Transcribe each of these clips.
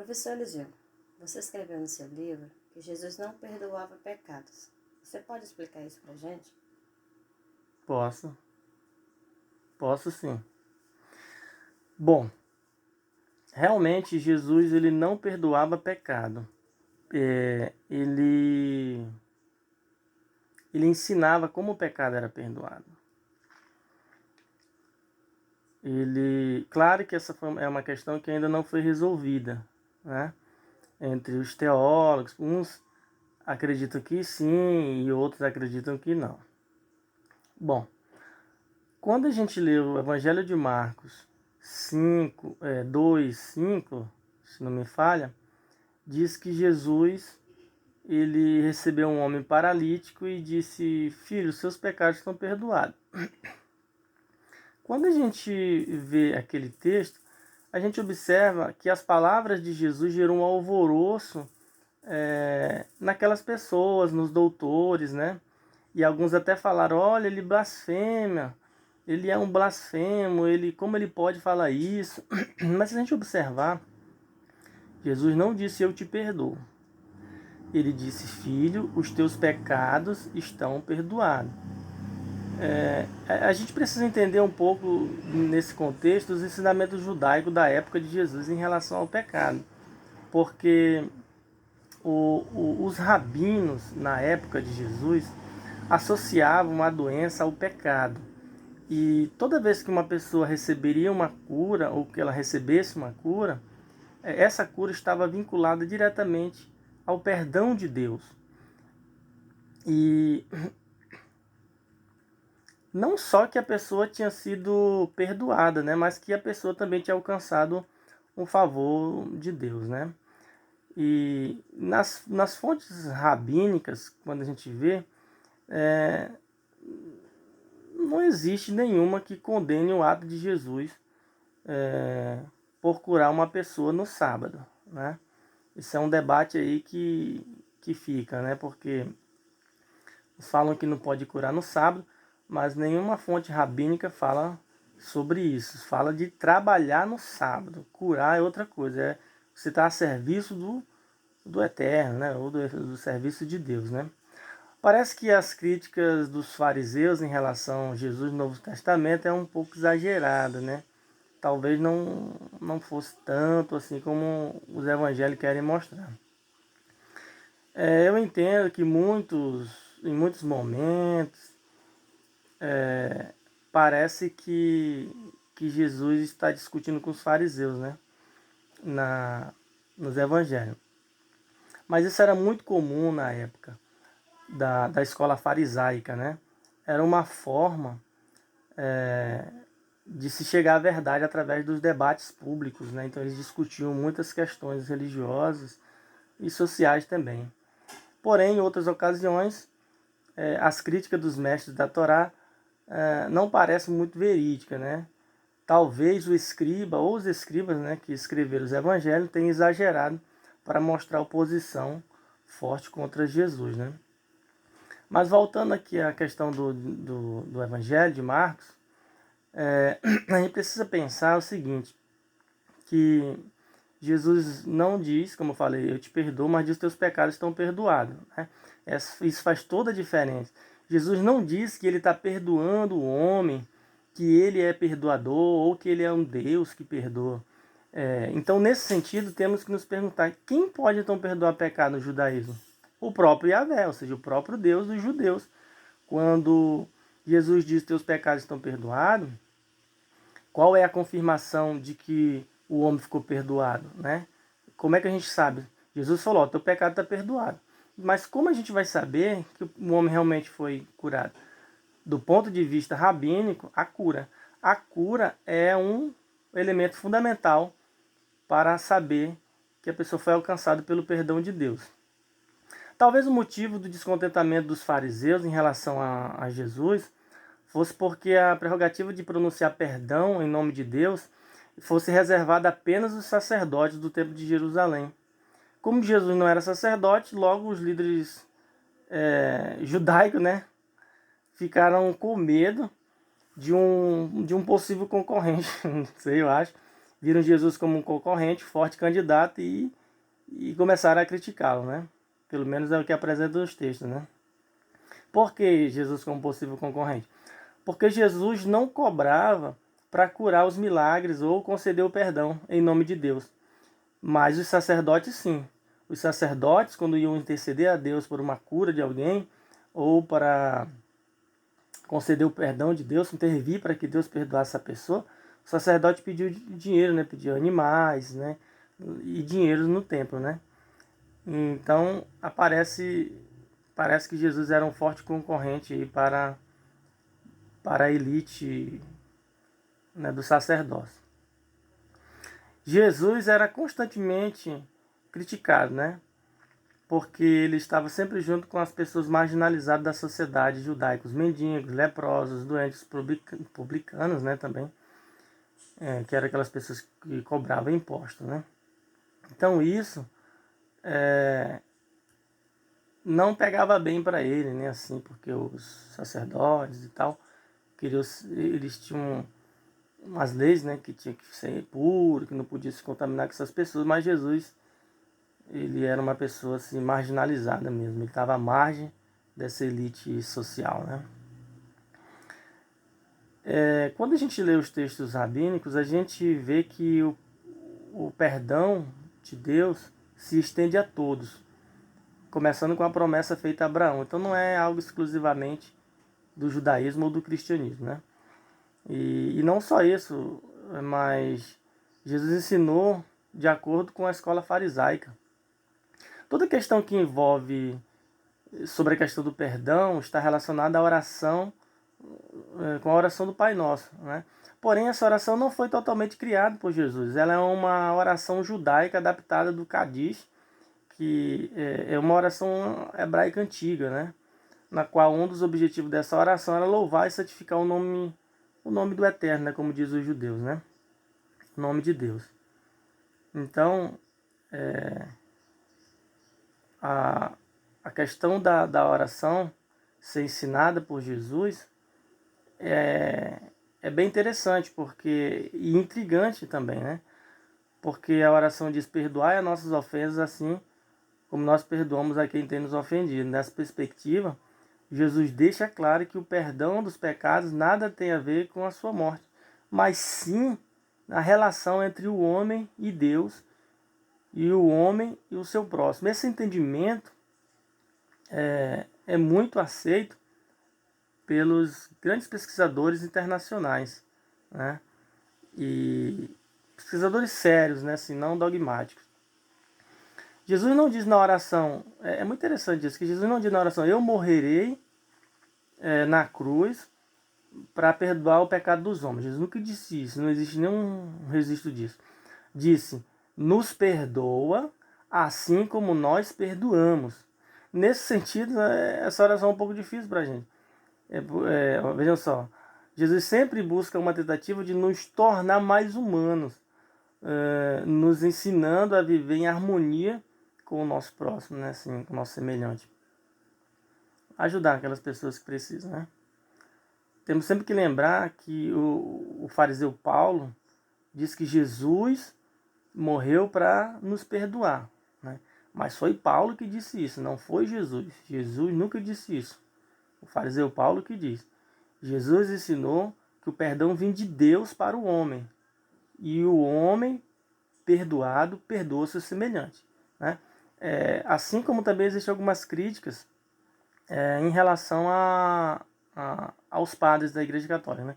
Professor Eliseu, você escreveu no seu livro que Jesus não perdoava pecados. Você pode explicar isso pra gente? Posso sim. Bom, realmente Jesus ele não perdoava pecado. Ele ensinava como o pecado era perdoado. Claro que essa é uma questão que ainda não foi resolvida, né? Entre os teólogos, uns acreditam que sim e outros acreditam que não. Bom, quando a gente lê o Evangelho de Marcos 2, 5, se não me falha, diz que Jesus ele recebeu um homem paralítico e disse: filho, seus pecados estão perdoados. Quando a gente vê aquele texto, a gente observa que as palavras de Jesus geram um alvoroço naquelas pessoas, nos doutores, né? E alguns até falaram: olha, ele blasfema, ele é um blasfemo, como ele pode falar isso? Mas se a gente observar, Jesus não disse eu te perdoo. Ele disse: filho, os teus pecados estão perdoados. A gente precisa entender um pouco, nesse contexto, os ensinamentos judaicos da época de Jesus em relação ao pecado. Porque os rabinos, na época de Jesus, associavam a doença ao pecado. E toda vez que uma pessoa receberia uma cura, ou que ela recebesse uma cura, essa cura estava vinculada diretamente ao perdão de Deus. E não só que a pessoa tinha sido perdoada, né, mas que a pessoa também tinha alcançado um favor de Deus, né? E nas fontes rabínicas, quando a gente vê, não existe nenhuma que condene o ato de Jesus por curar uma pessoa no sábado, né? Isso é um debate aí que fica, né? Porque falam que não pode curar no sábado, mas nenhuma fonte rabínica fala sobre isso. Fala de trabalhar no sábado. Curar é outra coisa. Você está a serviço do Eterno, né? Ou do serviço de Deus, né? Parece que as críticas dos fariseus em relação a Jesus no Novo Testamento é um pouco exagerada, né? Talvez não fosse tanto assim como os evangelhos querem mostrar. Eu entendo que em muitos momentos, parece que Jesus está discutindo com os fariseus, né? Nos evangelhos. Mas isso era muito comum na época da escola farisaica, né? Era uma forma de se chegar à verdade através dos debates públicos, né? Então eles discutiam muitas questões religiosas e sociais também. Porém, em outras ocasiões, as críticas dos mestres da Torá não parecem muito verídicas, né? Talvez o escriba ou os escribas, né, que escreveram os evangelhos tenham exagerado para mostrar oposição forte contra Jesus, né? Mas voltando aqui à questão do evangelho de Marcos, a gente precisa pensar o seguinte, que Jesus não diz, como eu falei, eu te perdoo, mas diz que teus pecados estão perdoados, né? Isso faz toda a diferença. Jesus não diz que ele está perdoando o homem, que ele é perdoador ou que ele é um Deus que perdoa. Então, nesse sentido, temos que nos perguntar, quem pode então perdoar pecado no judaísmo? O próprio Yahvé, ou seja, o próprio Deus dos judeus. Quando Jesus diz que teus pecados estão perdoados, qual é a confirmação de que o homem ficou perdoado, né? Como é que a gente sabe? Jesus falou, teu pecado está perdoado. Mas como a gente vai saber que o homem realmente foi curado? Do ponto de vista rabínico, a cura. A cura é um elemento fundamental para saber que a pessoa foi alcançada pelo perdão de Deus. Talvez o motivo do descontentamento dos fariseus em relação a Jesus fosse porque a prerrogativa de pronunciar perdão em nome de Deus fosse reservada apenas aos sacerdotes do templo de Jerusalém. Como Jesus não era sacerdote, logo os líderes judaicos, né, ficaram com medo de um possível concorrente, não sei, eu acho, viram Jesus como um concorrente, forte candidato e começaram a criticá-lo, né? Pelo menos é o que apresenta os textos, né? Por que Jesus como possível concorrente? Porque Jesus não cobrava para curar os milagres ou conceder o perdão em nome de Deus. Mas os sacerdotes sim. Os sacerdotes, quando iam interceder a Deus por uma cura de alguém ou para conceder o perdão de Deus, intervir para que Deus perdoasse a pessoa, o sacerdote pediu dinheiro, né? Pediu animais, né? E dinheiro no templo, né? Então parece que Jesus era um forte concorrente para a elite, né, do sacerdócio. Jesus era constantemente criticado, né? Porque ele estava sempre junto com as pessoas marginalizadas da sociedade judaica, os mendigos, leprosos, doentes, publicanos, né, também, que eram aquelas pessoas que cobravam impostos, né? Então isso não pegava bem para ele, né, assim, porque os sacerdotes e tal, eles tinham umas leis, né, que tinha que ser puro, que não podia se contaminar com essas pessoas, mas Jesus, ele era uma pessoa assim marginalizada mesmo, ele estava à margem dessa elite social, né? Quando a gente lê os textos rabínicos, a gente vê que o perdão de Deus se estende a todos, começando com a promessa feita a Abraão. Então não é algo exclusivamente do judaísmo ou do cristianismo, né? E não só isso, mas Jesus ensinou de acordo com a escola farisaica. Toda questão que envolve sobre a questão do perdão está relacionada à oração, com a oração do Pai Nosso, né? Porém, essa oração não foi totalmente criada por Jesus. Ela é uma oração judaica adaptada do Kadish, que é uma oração hebraica antiga, né? Na qual um dos objetivos dessa oração era louvar e santificar o nome do Eterno, né? Como diz os judeus, né? O nome de Deus. Então, a questão da oração ser ensinada por Jesus é bem interessante e intrigante também, né? Porque a oração diz: perdoai as nossas ofensas assim como nós perdoamos a quem tem nos ofendido. Nessa perspectiva, Jesus deixa claro que o perdão dos pecados nada tem a ver com a sua morte, mas sim a relação entre o homem e Deus e o homem e o seu próximo. Esse entendimento é muito aceito pelos grandes pesquisadores internacionais, né? E pesquisadores sérios, né? Assim, não dogmáticos. Jesus não diz na oração, é muito interessante isso, que Jesus não diz na oração: eu morrerei na cruz para perdoar o pecado dos homens. Jesus nunca disse isso, não existe nenhum registro disso. Disse: nos perdoa assim como nós perdoamos. Nesse sentido, essa oração é um pouco difícil para a gente. Vejam só, Jesus sempre busca uma tentativa de nos tornar mais humanos, nos ensinando a viver em harmonia com o nosso próximo, né? Assim, com o nosso semelhante. Ajudar aquelas pessoas que precisam, né? Temos sempre que lembrar que o fariseu Paulo diz que Jesus morreu para nos perdoar, né? Mas foi Paulo que disse isso, não foi Jesus. Jesus nunca disse isso. O fariseu Paulo que diz. Jesus ensinou que o perdão vem de Deus para o homem. E o homem perdoado perdoa seu semelhante, né? Assim como também existem algumas críticas em relação aos padres da Igreja Católica, né?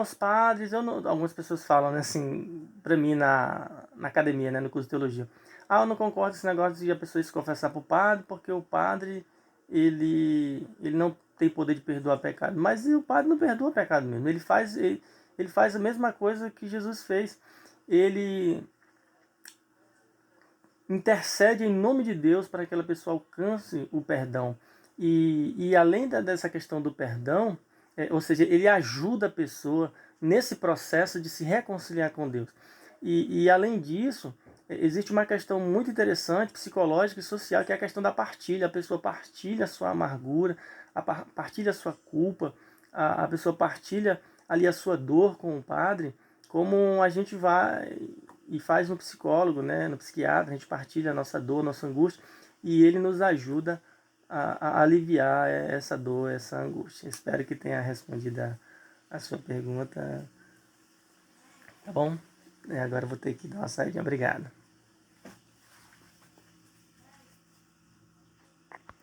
Os padres, algumas pessoas falam, né, assim, pra mim na academia, né, no curso de teologia. Eu não concordo com esse negócio de a pessoa se confessar pro padre, porque o padre, ele não tem poder de perdoar pecado. Mas o padre não perdoa pecado mesmo. Ele faz a mesma coisa que Jesus fez. Ele intercede em nome de Deus para que aquela pessoa alcance o perdão. E além dessa questão do perdão, ou seja, ele ajuda a pessoa nesse processo de se reconciliar com Deus. E além disso, existe uma questão muito interessante, psicológica e social, que é a questão da partilha. A pessoa partilha a sua amargura, partilha a sua culpa, a pessoa partilha ali a sua dor com o padre, como a gente vai e faz no psicólogo, né, no psiquiatra, a gente partilha a nossa dor, a nossa angústia, e ele nos ajuda a aliviar essa dor, essa angústia. Espero que tenha respondido a sua pergunta, tá bom? Agora eu vou ter que dar uma saída. Obrigado.